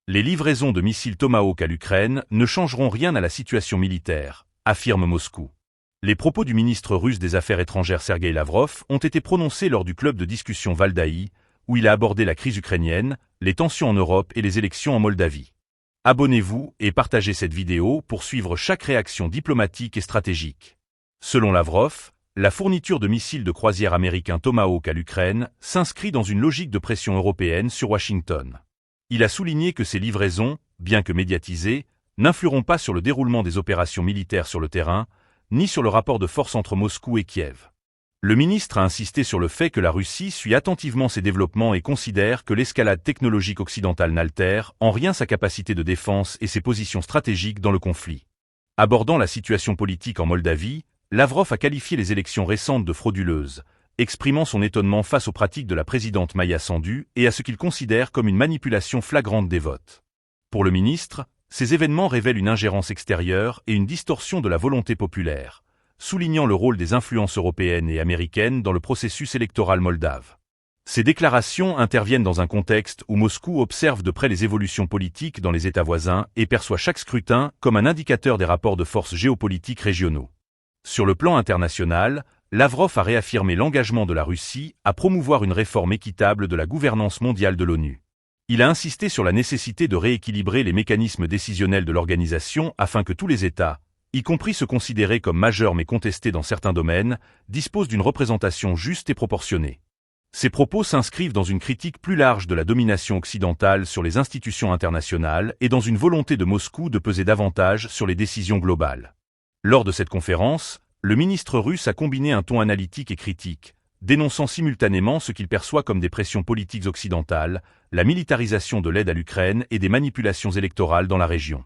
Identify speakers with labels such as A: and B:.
A: Les livraisons de missiles Tomahawk à l'Ukraine ne changeront rien à la situation militaire, affirme Moscou. Les propos du ministre russe des Affaires étrangères Sergueï Lavrov ont été prononcés lors du club de discussion Valdaï, où il a abordé la crise ukrainienne, les tensions en Europe et les élections en Moldavie. Abonnez-vous et partagez cette vidéo pour suivre chaque réaction diplomatique et stratégique. Selon Lavrov, la fourniture de missiles de croisière américains Tomahawk à l'Ukraine s'inscrit dans une logique de pression européenne sur Washington. Il a souligné que ces livraisons, bien que médiatisées, n'influeront pas sur le déroulement des opérations militaires sur le terrain, ni sur le rapport de force entre Moscou et Kiev. Le ministre a insisté sur le fait que la Russie suit attentivement ces développements et considère que l'escalade technologique occidentale n'altère en rien sa capacité de défense et ses positions stratégiques dans le conflit. Abordant la situation politique en Moldavie, Lavrov a qualifié les élections récentes de frauduleuses, exprimant son étonnement face aux pratiques de la présidente Maia Sandu et à ce qu'il considère comme une manipulation flagrante des votes. Pour le ministre, ces événements révèlent une ingérence extérieure et une distorsion de la volonté populaire, soulignant le rôle des influences européennes et américaines dans le processus électoral moldave. Ces déclarations interviennent dans un contexte où Moscou observe de près les évolutions politiques dans les États voisins et perçoit chaque scrutin comme un indicateur des rapports de force géopolitiques régionaux. Sur le plan international, Lavrov a réaffirmé l'engagement de la Russie à promouvoir une réforme équitable de la gouvernance mondiale de l'ONU. Il a insisté sur la nécessité de rééquilibrer les mécanismes décisionnels de l'organisation afin que tous les États, y compris ceux considérés comme majeurs mais contestés dans certains domaines, disposent d'une représentation juste et proportionnée. Ces propos s'inscrivent dans une critique plus large de la domination occidentale sur les institutions internationales et dans une volonté de Moscou de peser davantage sur les décisions globales. Lors de cette conférence, le ministre russe a combiné un ton analytique et critique, dénonçant simultanément ce qu'il perçoit comme des pressions politiques occidentales, la militarisation de l'aide à l'Ukraine et des manipulations électorales dans la région.